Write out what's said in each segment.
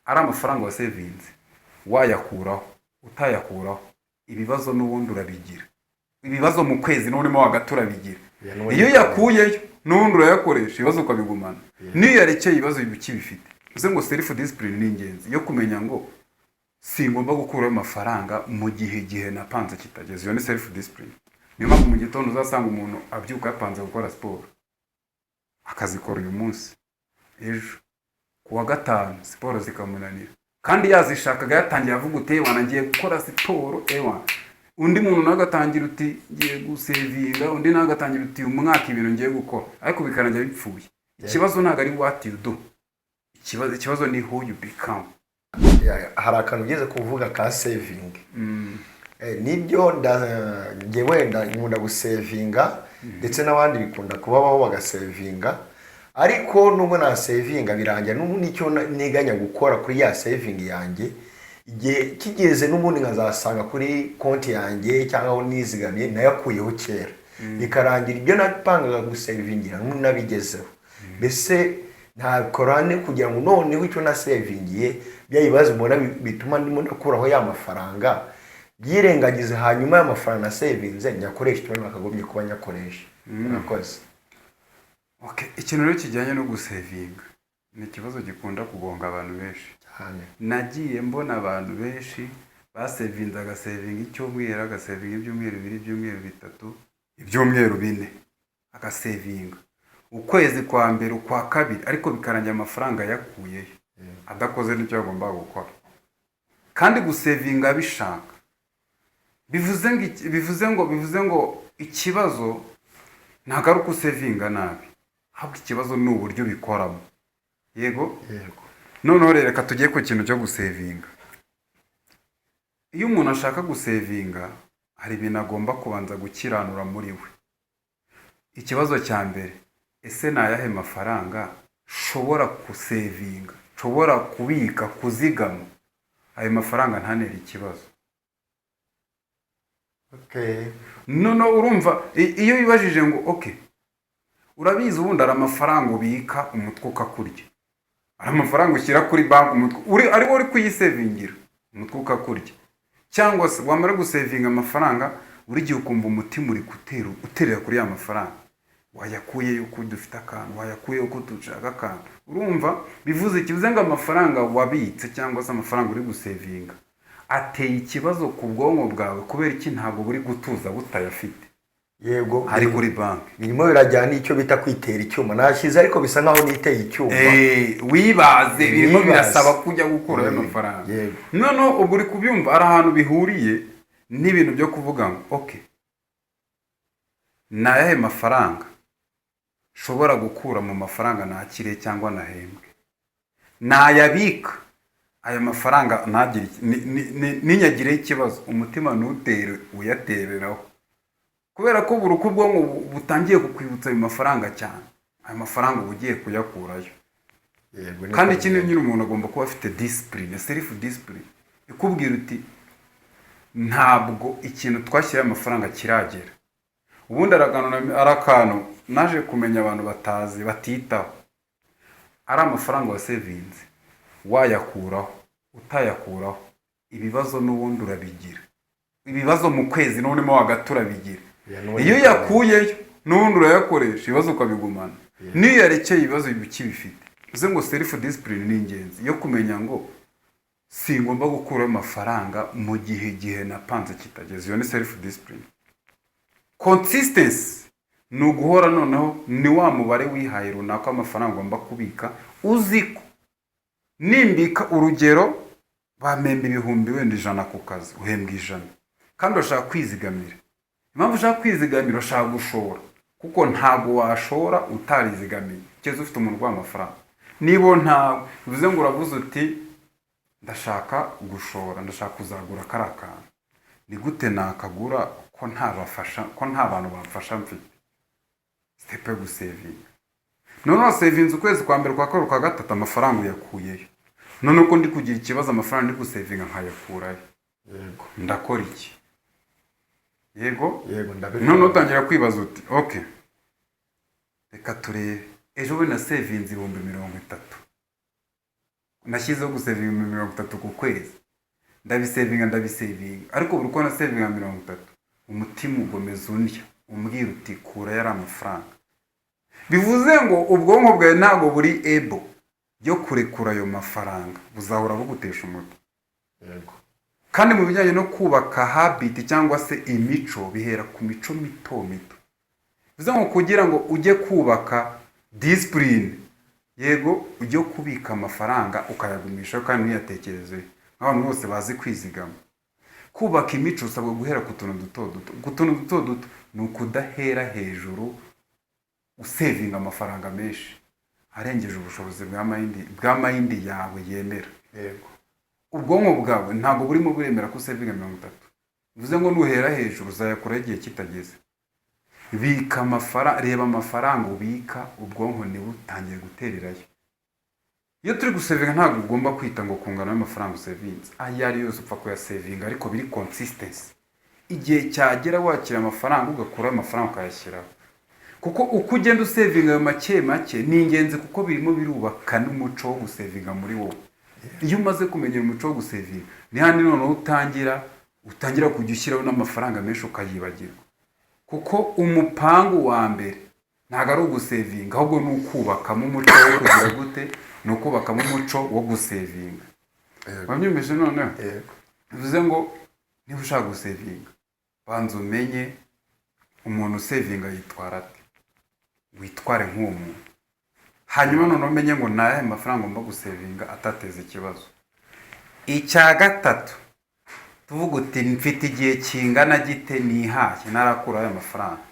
ari amafaranga wa savings wayakuraho utayakuraho ibibazo n'ubundi urabigira, ibibazo mu kwezi n'urimo hagati urabigira. Iyo yakuyeyo n'ubundi urayakoresha ibibazo ukabigumana, niyo yarekeye ibibazo bifite. Uze ngo self discipline ni ingenzi yo kumenya ngo singomba gukuraho amafaranga mu gihe napanze kitageze. Iyo ni self discipline. Niyo mpamvu mu gitondo uzasanga umuntu abyuka yapanze gukora siporo akazikora uyu munsi, ejo kuwa gatanu siporo zikamunanira, kandi yazishakaga yatangiye avuga uti wanagiye gukora siporo undi muntu nagatangira uti ngiye gusevinga, undi nagatangira uti umwaka ibintu ngiye gukora, ariko bikarangira bipfuye. Ikibazo ntago ari what you do, ikibazo ni who you become. Hari akantu ugeze kuvuga ka saving. Nibyo ngiye wenda nkunda gusevinga, ndetse n'abandi bikunda kubaho bagasevinga, ariko nubwo na savinga birangira n'icyo neganya gukora kuri ya saving yanjye, igihe kigeze n'ubundi nkazasanga kuri konti yanjye cyangwa nizigamye nayakuyeho kera, bikarangira ibyo napangaga gusevingira nabigezeho. Mbese nta korane kugira ngo noneho icyo na savingiye byayibaze mbona bituma ndimo ndakuraho ya mafaranga byirengagize, hanyuma ya mafaranga na savinze nyakoresha icyo nakagomye kuba nyakoresha. Nakoze ikintu rero kijyanye no gusevinga ni ikibazo gikunda kugonga abantu benshi. Nagiye mbona abantu benshi basevinze agasevinga icyumweru, agasevinga ibyumweru 2, ibyumweru 3, ibyumweru 4, agasevinga ukwezi kwa mbere, ukwa kabiri, ariko bikarangira amafaranga yakuyeyo adakoze n'icyo agomba gukora. Kandi gusevinga bishaka bivuze ngo ikibazo ntago ari ukusevinga nabi, ahubwo ikibazo ni uburyo bikoramo. Yego noneho reka tugiye ku kintu cyo gusevinga. Iyo umuntu ashaka gusevinga hari ibintu agomba kubanza gukiranura muri we. Ikibazo cya mbere, ese nayahe mafaranga shobora gusevinga, shobora kubika, kuzigama, ayo mafaranga ntanere ikibazo. No urumva iyo wibajije ngo urabizi ubundi ari amafaranga ubika umutwe ukakurya, ari amafaranga ushyira kuri banki umutwe ari uri kuyisevingira umutwe ukakurya, cyangwa se wamara gusevinga amafaranga buri gihe ukumva umutima uri uterera kuri ya mafaranga, wayakuye yuko dufite akantu, wayakuye yuko dushaka akantu. Urumva bivuze ikivuze ngo amafaranga wabitse cyangwa se amafaranga uri gusevinga ateye ikibazo ku bwonko bwawe, kubera iki ntabwo buri gutuza butayafite. Yego hari kuri banki birimo birajyana icyo bita kwitera icyuma, nashize ariko bisa nkaho niteye icyuma. Wibaze birimo birasaba kujya gukora ayo mafaranga. Noneho ubwo uri kubyumva ari ahantu bihuriye n'ibintu byo kuvuga ngo nayahe mafaranga shobora gukura mu mafaranga nakire cyangwa nahembwe, nayabika aya mafaranga ntagire ninyagire ikibazo umutima nutere uyatereraho, kubera ko buri uko ubwonko butangiye kukwibutsa ayo mafaranga cyane, ayo mafaranga ugiye kuyakurayo. Kandi ikindi nyine umuntu agomba kuba afite discipline, self discipline, ikubwira uti ntabwo ikintu twashyira amafaranga kiragera. Ubundi arakantu naje kumenya abantu batazi batitaho, ari amafaranga wa savings wayakuraho utayakuraho ibibazo n'ubundi urabigira, ibibazo mu kwezi n'urimo hagati urabigira. Iyo yakuyeyo n'ubundi urayakoresha ibibazo ukabigumana, niyo yarekeye ibibazo bifite. Uze ngo self discipline ni ingenzi yo kumenya ngo singomba gukuraho amafaranga mu gihe napanze kitageze. Iyo ni self discipline. Consistency ni uguhora noneho ni wa mubare wihaye runaka amafaranga ngomba kubika, uziko nimbika urugero bamemba 1000 wenda 100 ku kazi, uhembwa 100, kandi ushaka kwizigamira. Impamvu ushaka kwizigamira ushaka gushora, kuko ntago washora utarizigamiye. Cyeze ufite umuntu w'amafaranga nibo ntago bivuze ngo uravuze uti ndashaka gushora, ndashaka kuzagura karakana, ni gute nakagura ko ntabafasha, ko nta bantu bamfasha mfite. Step yo gusevinga. None savings ukwezi kwa mbere kwa kabiri kwa gatatu amafaranga yakuyeyo, none uko ndi kugira ikibazo amafaranga ndi gusevinga nkayakurayo. Yego ndakora iki? Yego ndabikora. None utangira kwibaza uti reka turebe ejo we na savings 30,000 nashyizeho gusevinga 30 ku kwezi, ndabisevinga ariko buri uko nasevinga 30 umutima ugomeza undya umbwira uti kura yari amafaranga. Bivuze ngo ubwonko bwawe ntabwo buri able yo kurekura ayo mafaranga, buzahora bugutesha umutwe. Yego. Kandi mu bijyanye no kubaka habit cyangwa se imico bihera ku mico mito. Bivuze ngo kugira ngo ujye kubaka discipline, yego ujye kubika amafaranga ukayagumisha kandi ntiyatekereze. Abantu bose bazi kwizigama. Kubaka imico usabwa guhera ku tuntu duto ni ukudahera hejuru usevinga amafaranga menshi arengeje ubushobozi bwa mayindi yawe yemera. Yego. Ubwonko bwawe ntabwo burimo buremera ko usevinga 30. Bivuze ngo nuhera hejuru uzayakora igihe kitageze. Bika amafaranga, reba amafaranga ubika, ubwonko ni butangiye gutererayo. Iyo turi gusevinga ntabwo ugomba kwita ngo kungana n'amafaranga usevinze. Ayari yose upfa kuyasevinga ariko biri consistency. Igihe cyagera wakira amafaranga ugakura amafaranga ukayashyiraho. Kuko uko ugenda usevinga ayo make ni ingenzi kuko birimo birubaka n'umuco wo gusevinga muri wowe. Iyo umaze kumenyera umuco wo gusevinga ni handi noneho utangira kujya ushyiraho n'amafaranga menshi ukayibagirwa. Kuko umupangu wa mbere ntabwo ari ugusevinga ahubwo ni ukubakamo umuco wo kugira gute, ni ukubakamo umuco wo gusevinga. Wabyumvise noneho? Yego. Bivuze ngo niba ushaka gusevinga banza umenye umuntu usevinga yitwara ate, witware nk'uwo muntu. Hanyuma noneho umenye ngo naye amafaranga ngomba gusevinga atateze ikibazo. Icya gatatu tuvuga uti mfite igihe kingana gite nihashye narakura aya mafaranga.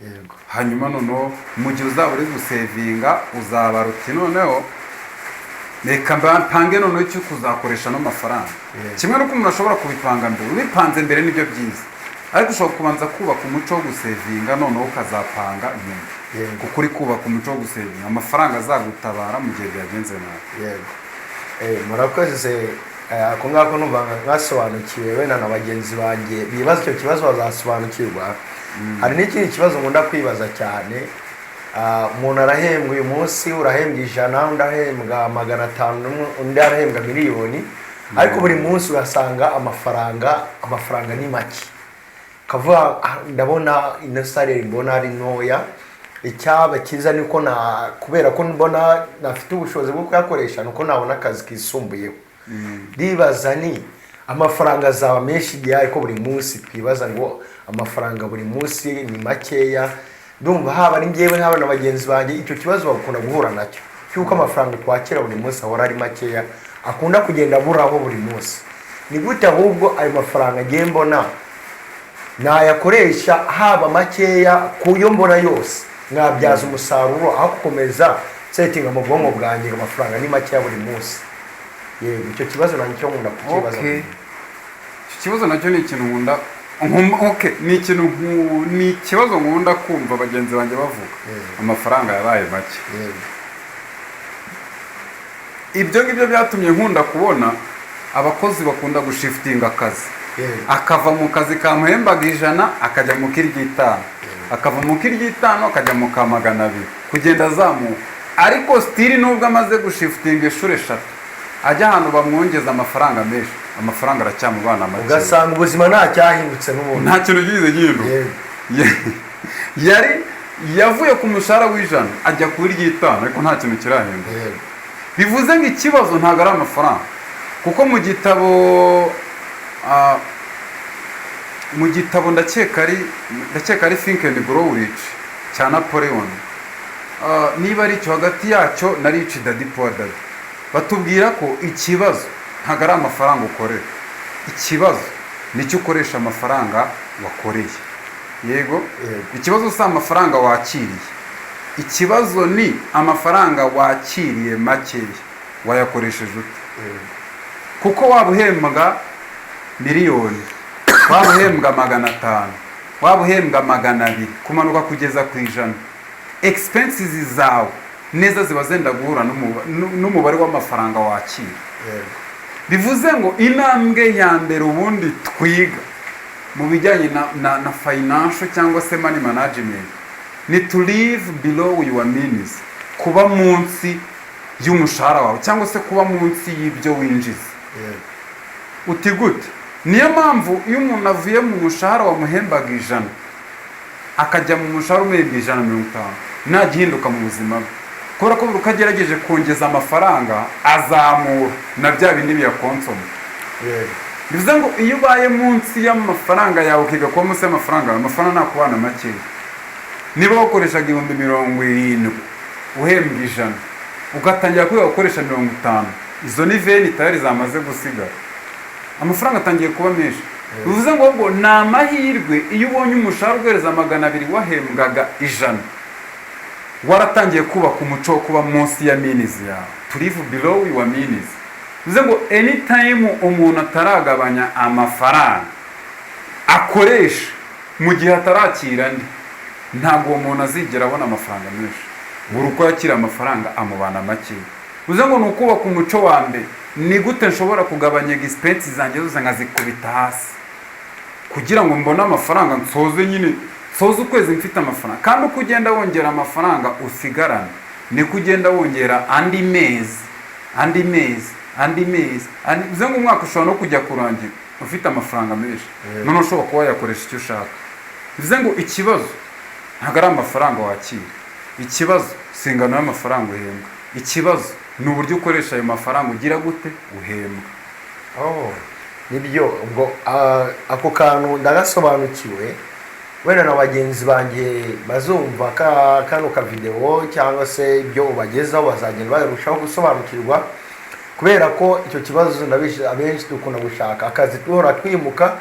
Yego. Hanyuma noneho mu gihe uzaba uri gusevinga uzaba ruti noneho reka mpange noneho icyo kuzakoresha no mafaranga. Kimwe nuko umuntu ashobora kubipanga mbere, ubipanze mbere nibyo byiza. Ariko ushobora kubanza kubaka umuco wo gusevinga noneho ukazapanga nyuma. Yego. Kuko uri kubaka umuco wo gusevinga amafaranga azagutabara mu gihe byagenze nabi. Yego. Murakoze ako ngako numva mwasobanukiwe wenda na bagenzi banjye bibaza icyo kibazo bazasobanukirwa. Hari n'ikindi kibazo nkunda kwibaza cyane, umuntu arahembwa uyu munsi, urahembwa 100, undi arahembwa 500, undi arahembwa miliyoni, ariko buri munsi urasanga amafaranga ni make. Kavuga ndabona ino salary mbona ari ntoya, icyaba kiza niko kubera ko mbona nafite ubushobozi bwo kuyakoresha nuko nabona akazi kisumbuyeho. Ndibaza ni amafaranga azaba menshi igihe ariko buri munsi twibaza ngo amafaranga buri munsi ni makeya. Ndumva haba ari njyewe haba na bagenzi banjye icyo kibazo bakunda guhura nacyo cyuko amafaranga twakira buri munsi ahora ari makeya, akunda kugenda buraho buri munsi. Ni gute ahubwo ayo mafaranga ngiye mbona nayakoresha haba makeya kuyo mbona yose nkabyaza umusaruro aho gukomeza setting mu bwonko bwanjye amafaranga ni makeya buri munsi. Yego, icyo kibazo nacyo nkunda kukibaza. Okay. Icyo kibazo nacyo ni ikintu nkunda ni ikibazo nkunda kumva bagenzi banjye bavuga. Amafaranga yabaye make. Ibyo ngibyo byatumye nkunda kubona abakozi bakunda gushiftinga akazi. Akava mu kazi kamuhembaga 100 akajya mu kirigitano, akava mu kirigitano akajya mu ka 200 kugenda azamuka. Ariko still nubwo amaze gushiftinga inshuro 3 ajya ahantu bamwongeza amafaranga menshi, amafaranga aracyamubana make. Ugasanga ubuzima nta cyahindutse n'ubundi, nta kintu gize gindo. Yari yavuye ku mushahara w'100 ajya kuri 5 ariko nta kintu kirahinda. Bivuze ngo ikibazo ntago ari amafaranga, kuko mu gitabo ndakeka ari Think and Grow Rich cya Napoleon, niba ari cyo hagati yacyo na Rich Dad Poor Dad, batubwira ko ikibazo ntago ari amafaranga ukorera, ikibazo nicyo ukoresha amafaranga wakoreye. Yego, ikibazo si amafaranga wakiriye, ikibazo ni amafaranga wakiriye makeya wayakoresheje ute. Kuko wabuhembwa miliyoni, wabuhembwa 500, wabuhembwa 200 kumanuka kugeza ku 100, expenses zawe neza ziba zenda guhura n'umubare w'amafaranga wakira. Bivuze ngo intambwe ya mbere ubundi twiga mu bijyanye na financial cyangwa se money management ni to live below your means, kuba munsi y'umushahara wawe cyangwa se kuba munsi y'ibyo winjiza. yego Uti gute? Niyo mpamvu iyo umuntu avuye mu mushahara wamuhembaga 100 akajya mu mushahara umuhemba 150 nta gihinduka mu buzima bwe, kubera ko buri uko agerageje kongeza amafaranga azamura na bya bindi biyakonsoma. yego Bivuze ngo iyo ubaye munsi y'amafaranga yawe ukiga kuba munsi y'amafaranga yawe, amafaranga ntakubana makeya. Niba wakoreshaga 70,000 uhembwa 100 ugatangira kwiga gukoresha 50, izo ni veni tayari zamaze gusigara, amafaranga atangiye kuba menshi. Bivuze ngo ni amahirwe iyo ubonye umushahara uguhereza 200 wahembwaga 100, waratangiye kubaka umuco wo kuba munsi ya minizi yawe, to live below your means. Bivuze ngo anytime umuntu ataragabanya amafaranga akoresha mu gihe atarakira andi, ntabwo uwo muntu azigera abona amafaranga menshi. Buri uko yakira amafaranga amubana make. Bivuze ngo ni ukubaka umuco wa mbere, ni gute nshobora kugabanya expense zanjye zose nkazikubita hasi kugira ngo mbone amafaranga nsoze ukwezi mfite amafaranga. Kandi uko ugenda wongera amafaranga usigarana, niko ugenda wongera andi mezi. Bivuze ngo umwaka ushobora no kujya kurangira ufite amafaranga menshi, none ushobora kuba yakoresha icyo ushaka. Bivuze ngo ikibazo ntabwo ari amafaranga wakira, ikibazo si ingano y'amafaranga uhembwa, ikibazo ni uburyo ukoresha ayo mafaranga ugira gute uhembwa. nibyo ubwo ako kantu ndagasobanukiwe. Wenda na bagenzi banjye bazumva kano ka video cyangwa se ibyo ubagezaho bazagenda barushaho gusobanukirwa, kubera ko icyo kibazo ndabisha abenshi dukunda gushaka akazi tuhora twimuka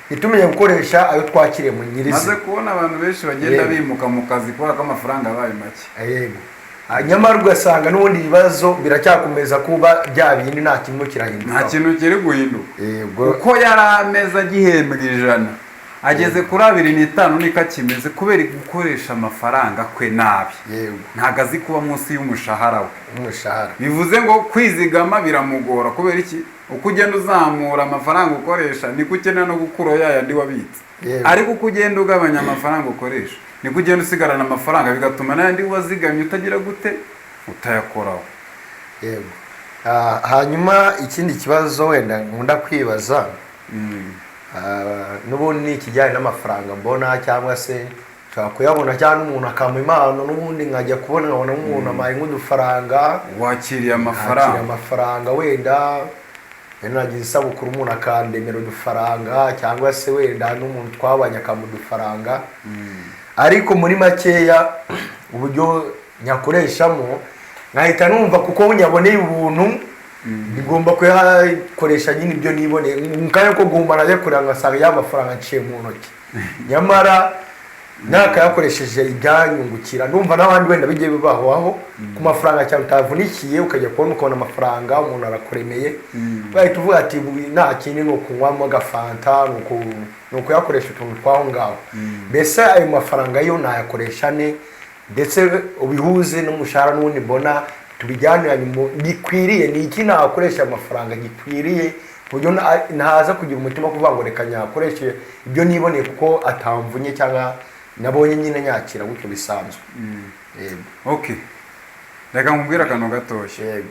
itumenye gukoresha ayo twakiriye mu nyirizi. Maze kubona abantu benshi bagenda bimuka mu kazi kubera ko amafaranga abaye make. Yego. Nyamara ugasanga n'ubundi ibibazo biracyakomeza kuba bya bindi nta kintu kirahinduka. Nta kintu kiri guhinduka. Yego. Uko yari ameza agihembwa 100 ageze kuri 2.5 niko akimeze kubera gukoresha amafaranga kwe nabi. Yego. Ntago azi kuba munsi y'umushahara we. Umushahara. Bivuze ngo kwizigama biramugora kubera iki? Uko ugenda uzamura amafaranga ukoresha niko ukenera no gukura yayandi wabitse. Ariko uko ugenda ugabanya amafaranga ukoresha niko ugenda usigarana amafaranga, bigatuma n'andi wazigamye utagira gute utayakoraho. Yego. Hanyuma ikindi kibazo wenda nkunda kwibaza, n'ubundi ikijyanye n'amafaranga mbona cyangwa se nshaka kuyabona cyangwa umuntu akampa impano, n'ubundi nkajya kubona nkabona umuntu amaye nk'udufaranga, wakiriye amafaranga wenda nagize isabukuru umuntu akandemera udufaranga, cyangwa se wenda n'umuntu twabanye akamuha udufaranga. Ariko muri makeya uburyo nyakoreshamo nkahita numva kuko nyaboneye ubuntu ngomba kuyakoresha nyine ibyo niboneye, nkanya ko guhumana yakorera ngasanga ya mafaranga nciye mu ntoki, nyamara nakayakoresheje ibyanyungukira. Ndumva n'abandi wenda bigiye bibaho ku mafaranga cyane utavunikiye ukajya kubona amafaranga umuntu arakuremeye, bahita uvuga ati nta kindi no kunywamo agafanta nuko yakoresha utuntu twaho ngaho. Mbese ayo mafaranga yo nayakoresha ne, ndetse ubihuze n'umushahara n'ubundi mbona tubijyaniranye gikwiriye, ni iki nakoresha amafaranga gikwiriye buryo ntaza kugira umutima kuvuga ngo reka nyakoreshe ibyo niboneye kuko atamvunye cyangwa nabonye nyine nyakira gutyo bisanzwe. Okay, reka nkubwira akantu gatoshye.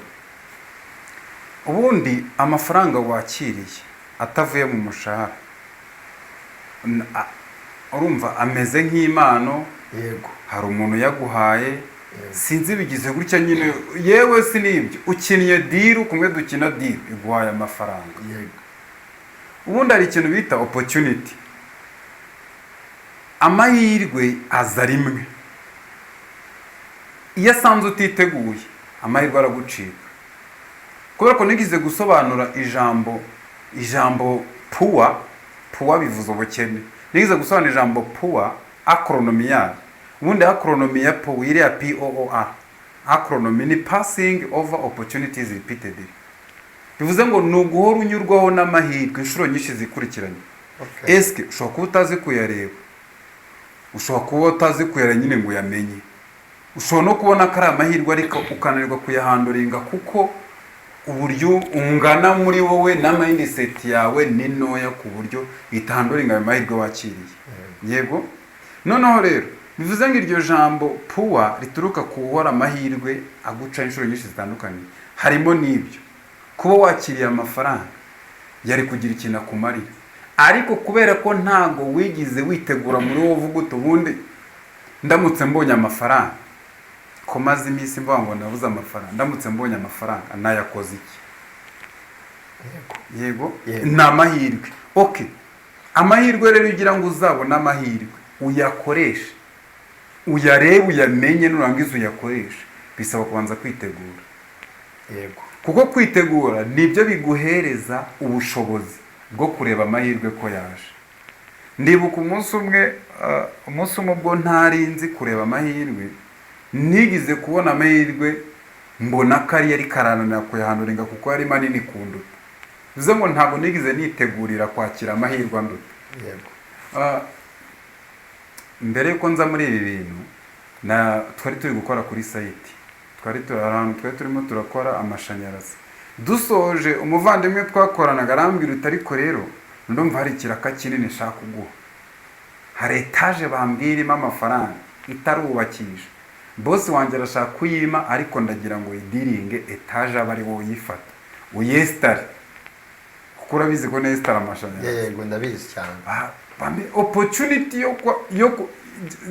Ubundi amafaranga wakiriye atavuye mu mushahara urumva ameze nk'impano. Yego. Hari umuntu yaguhaye, sinzi bigize gutya nyine, yewe sinibyo ukinnye deal kumwe dukina deal iguhaye amafaranga. Yego. Ubundi hari ikintu bita opportunity, amahirwe aza rimwe. Iyo asanze utiteguye amahirwe aragucika. Kubera ko nigize gusobanura ijambo puwa bivuze ubukene, nigize gusobanura ijambo puwa acronym yayo. Ubundi acronym ya POOR iriya POOR, acronym ni passing over opportunities repeatedly. Bivuze ngo ni uguhora unyurwaho n'amahirwe inshuro nyinshi zikurikiranye. Eske ushobora kuba utazi kuyareba, ushobora kuba utazi kuyareba nyine ngo uyamenye, ushobora no kubona ko ari amahirwe ariko ukananirwa kuyahanduringa kuko uburyo ungana muri wowe na mindset yawe ni ntoya ku buryo itahanduringa ayo mahirwe wakiriye. Yego. Noneho rero bivuze ngo iryo jambo puwa rituruka ku uhora amahirwe aguca inshuro nyinshi zitandukanye, harimo n'ibyo kuba wakiriye amafaranga yari kugira ikintu akumarira, ariko kubera ko ntago wigize witegura muri wowe uvuga uti ubundi ndamutse mbonye amafaranga ko maze iminsi mvuga ngo nabuze amafaranga, ndamutse mbonye amafaranga nayakoze iki? Yego ni amahirwe. Okay, amahirwe rero ugira ngo uzabone amahirwe uyakoreshe, uyarebe, uyamenye, nurangiza uyakoreshe, bisaba kubanza kwitegura. Yego. Kuko kwitegura nibyo biguhereza ubushobozi bwo kureba amahirwe ko yaje. Ndibuka umunsi umwe ubwo ntari nzi kureba amahirwe, nigize kubona amahirwe mbona ko ari karananira kuyahanuringa kuko yari manini kunduta. Bivuze ngo ntabwo nigize nitegurira kwakira amahirwe anduta. Yego. Mbere yuko nza muri ibi bintu twari turi gukora kuri site, twari turimo turakora amashanyarazi. Dusoje umuvandimwe twakoranaga arambwira uti ariko rero ndumva hari ikiraka kinini shaka kuguha, hari etaje bambwirimo amafaranga itarubakisha, boss wanjye arashaka kuyima ariko ndagira ngo idiringe etaje aba ari wowe uyifata uyestare, kuko urabizi ko nestare amashanyarazi. Yego ndabizi cyane. Bambe opportunity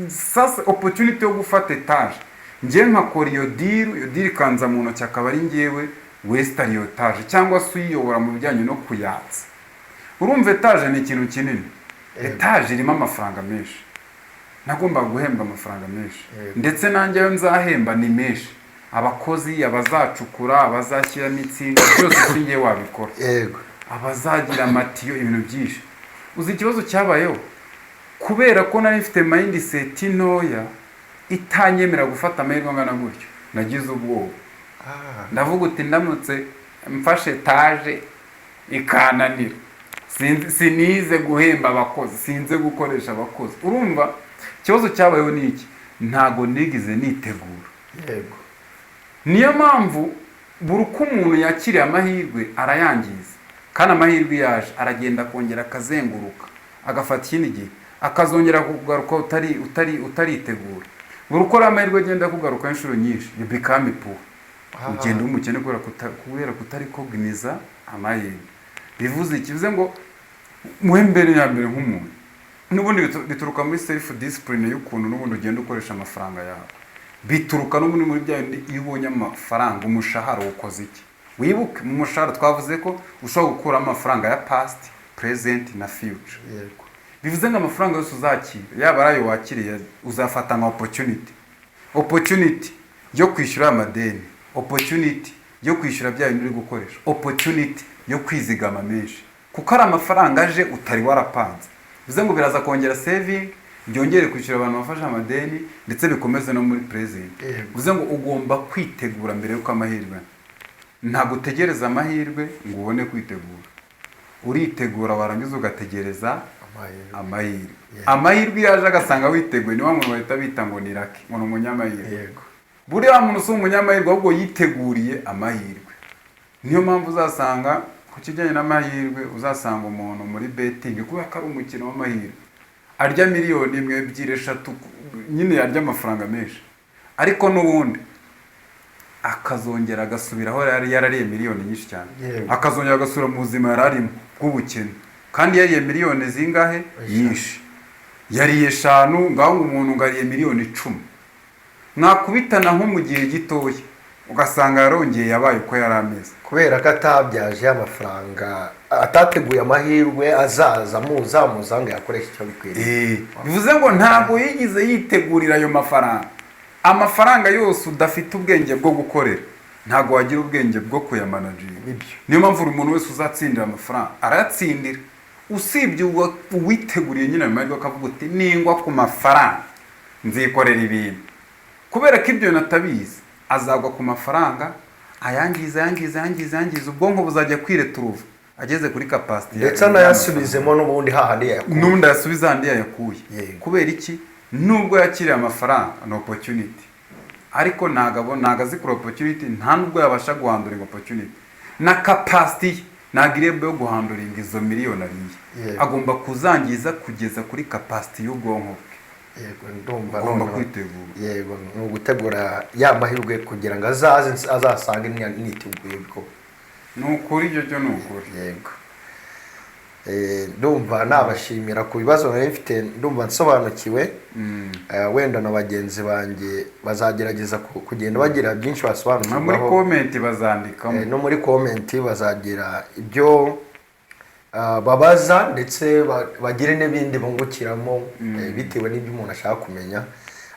sasa opportunity yo gufata etaje, ngiye nkakora iyo deal kanza mu ntoki akaba ari ngewe westare iyo etaje, cyangwa se uyiyobora mu bijyanye no kuyatsa. Urumva etaje ni ikintu kinini. Etaje irimo amafaranga menshi, nagomba guhemba amafaranga menshi, ndetse nanjye yo nzahemba ni menshi. Abakozi, abazacukura, abazashyiramo insinga, byose singiye wabikora. Yego. Abazagira amatiyo, ibintu byinshi. Uzi ikibazo cyabayeho? Kubera ko nari mfite mindset ntoya itanyemera gufata amahirwe angana gutyo, nagize ubwoba. Ndavuga uti ndamutse mfashe etaje ikananira, sinize guhemba abakozi, sinze gukoresha abakozi. Urumva ikibazo cyabayeho ni iki? Ntago nigize nitegura. Yego. Niyo mpamvu buri uko umuntu yakiriye amahirwe arayangiza, kandi amahirwe yaje aragenda kongera akazenguruka, agafata ikindi gihe akazongera kugaruka utaritegura. Buri uko amahirwe agenda kugaruka inshuro nyinshi, you become poor. Ugenda umukene kubera kutari kogniza amahirwe. Bivuze ikivuze ngo muhembere ya mbere nk'umuntu, n'ubundi bituruka muri self discipline y'ukuntu n'ubundi ugenda ukoresha amafaranga yawe. Bituruka n'ubundi muri bya iyo ubonye amafaranga, umushahara ukoze iki? Wibuke mu mushahara twavuze ko ushobora gukura amafaranga ya past, present na future. Yego. Bivuze ngo amafaranga yose uzakira, yaba arayo wakiriye, uzafata nka opportunity yo kwishyura amadeni, opportunity yo kwishyura bya bintu uri gukoresha, opportunity yo kwizigama menshi, kuko ari amafaranga aje utari warapanze. Bivuze ngo biraza kongera saving, byongere kwishyura abantu bafashe amadeni, ndetse bikomeze no muri present. Bivuze ngo ugomba kwitegura mbere yuko amahirwe. Ntabwo utegereza amahirwe ngo ubone kwitegura, uritegura warangiza ugategereza amahirwe. Amahirwe yaje agasanga witeguye, niwa muntu bahita bita ngo ni lucky, ngo umunyamahirwe. Yego. Buriya muntu si umunyamahirwe, ahubwo yiteguriye amahirwe. Niyo mpamvu uzasanga ku kijyanye n'amahirwe, uzasanga umuntu muri betting kubera ko ari umukino w'amahirwe arya miliyoni 1, 2, 3, nyine yarya amafaranga menshi, ariko n'ubundi akazongera agasubira aho yarariye miliyoni nyinshi cyane. Akazongera agasubira mu buzima yararimo bw'ubukene, kandi yariye miliyoni zingahe nyinshi, yariye 5, ngaho umuntu ngariye miliyoni 10. Mwakubitana nko mu gihe gitoya ugasanga yarongeye yabaye uko yari ameze, kubera ko atabyaje amafaranga, atateguye amahirwe azaza muzamuzanga yakoresha icyo bikwiriye. Bivuze ngo ntabwo yigize yitegurira ayo mafaranga. Amafaranga yose udafite ubwenge bwo gukorera, ntabwo wagira ubwenge bwo kuyamanaginga. Niyo mpamvu umuntu wese uzatsindira amafaranga arayatsindira, usibye uwiteguriye nyine amahirwe akavuga uti ningwa ku mafaranga nzikorera ibintu. Kubera ko ibyo natabizi, azagwa ku mafaranga ayangiza, ubwonko buzajya kwireturuva ageze kuri capacity, ndetse anayasubizemo n'ubundi hahandi yakuye. N'undi yasubiza handi yakuye. Kubera iki? Nubwo yakiriye amafaranga no opportunity, ariko ntago azikora opportunity, nta nubwo yabasha guhanduringa opportunity na capacity, nagirebe yo guhanduringa izo miliyoni ariye. Agomba kuzangiza kugeza kuri capacity y'ubwonko bwe. yego ndumva ugomba noneho kwitegura. yego ni ugutegura ya mahirwe kugira ngo azasange niteguye bwo. Ni ukuri, ibyo byo ni ukuri. Yego. Ndumva nabashimira ku bibazo nari mfite, ndumva nsobanukiwe. Wenda na bagenzi banjye bazagerageza kugenda bagira byinshi basobanukirwaho. Muri comment bazandikamo. No muri comment bazagira ibyo babaza, ndetse bagire n'ibindi bungukiramo bitewe n'ibyo umuntu ashaka kumenya.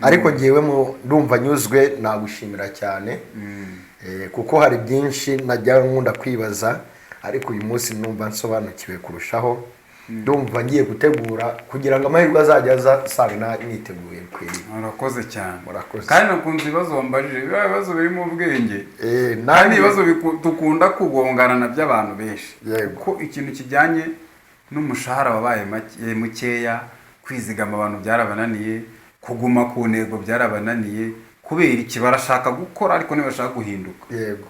Ariko ngewe ndumva nyuzwe, nagushimira cyane kuko hari byinshi najya nkunda kwibaza, ariko uyu munsi numva nsobanukiwe kurushaho. Ndumva ngiye gutegura kugira ngo amahirwe azajya asanga niteguye kweri. Murakoze cyane. Murakoze. Kandi nakunze ibibazo wambajije, ibibazo birimo ubwenge. Kandi ibibazo dukunda kugongana na by'abantu benshi. Ko ikintu kijyanye n'umushahara wabaye mukeya, kwizigama abantu byarabananiye, kuguma ku ntego byarabananiye, kubera iki barashaka gukora ariko ntibashaka guhinduka. Yego.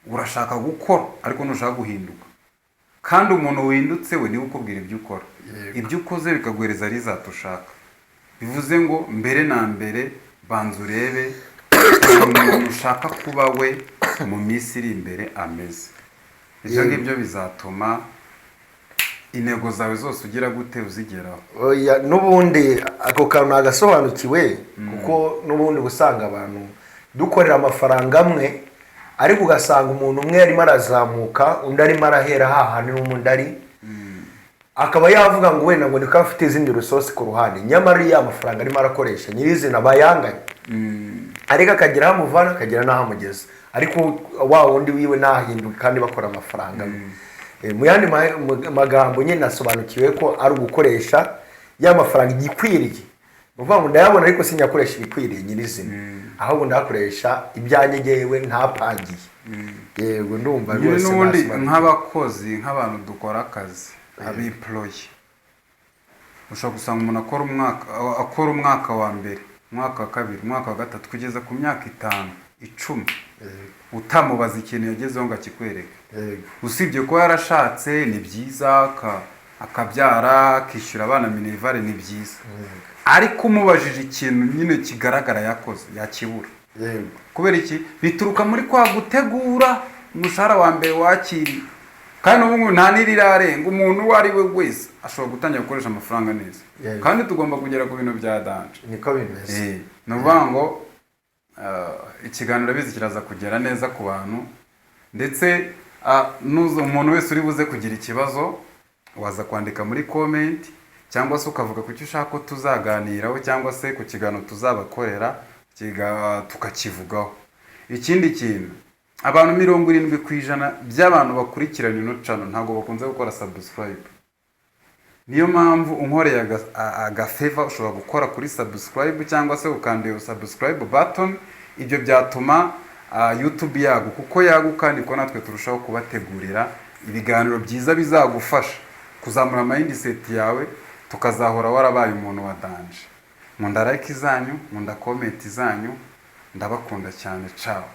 Urashaka gukora ariko ntushaka guhinduka. Kandi umuntu windutse we niwe ukubwira ibyo ukora. Ibyo ukoze bikaguhereza result ushaka. Bivuze ngo mbere na mbere banza urebe umuntu ushaka kuba we mu minsi iri imbere ameze. Ibyo ngibyo bizatuma intego zawe zose ugira gute uzigeraho. Oya, n'ubundi ako kantu nagasobanukiwe kuko n'ubundi busanga abantu dukorera amafaranga amwe, ariko ugasanga umuntu umwe arimo arazamuka, undi arimo arahera hahandi n'undi ari akaba yavuga ngo wenda ngo niko afite izindi resource ku ruhande, nyamara ya mafaranga arimo arakoresha nyirizina bayanganye. Ariko akagera hamuvana akagera n'aho amugeza, ariko wa wundi wiwe nahinduka kandi bakora amafaranga. Mu yandi magambo nyine nasobanukiwe ko ari ugukoresha ya mafaranga igikwiriye. Uvuga ngo ndayabona ariko sinyakoresha ibikwiriye nyirizina, ahubwo ndakoresha ibyanyegewe ntapangiye. Yego, ndumva rwose n'ubundi nk'abakozi, nk'abantu dukora akazi, abemployee, ushobora gusanga umuntu akora umwaka wa mbere, umwaka wa kabiri, umwaka wa gatatu, kugeza ku myaka 5, 10 utamubaza ikintu yagezeho ngo akikwereke. Usibye ko yarashatse ni byiza, akabyara, akishyura abana minerivare ni byiza, ariko umubajije ikintu nyine kigaragara yakoze yakibura. Kubera iki? Bituruka muri kwa gutegura umushahara wa mbere wakiriye. Kandi ubu nta nirirarenga, umuntu uwo ari we wese ashobora gutangira gukoresha amafaranga neza. Kandi tugomba kugera ku bintu bya danje. Niko bimeze. Ni ukuvuga ngo ikiganiro bizi kiraza kugera neza ku bantu, ndetse umuntu wese uri buze kugira ikibazo waza kwandika muri comment, cyangwa se ukavuga ku cyo ushaka ko tuzaganiraho, cyangwa se ku kiganiro tuzabakorera tukakivugaho. Ikindi kintu, abantu 70% by'abantu bakurikirana ino channel ntabwo bakunze gukora subscribe. Niyo mpamvu unkoreye agafeva ushobora gukora kuri subscribe, cyangwa se ukandeba subscribe button. Ibyo byatuma YouTube yaguka, kuko yaguka niko natwe turushaho kubategurira ibiganiro byiza bizagufasha kuzamura mindset yawe, tukazahora warabaye umuntu wa danje. Nkunda like zanyu, nkunda comment zanyu, ndabakunda cyane. Ciao.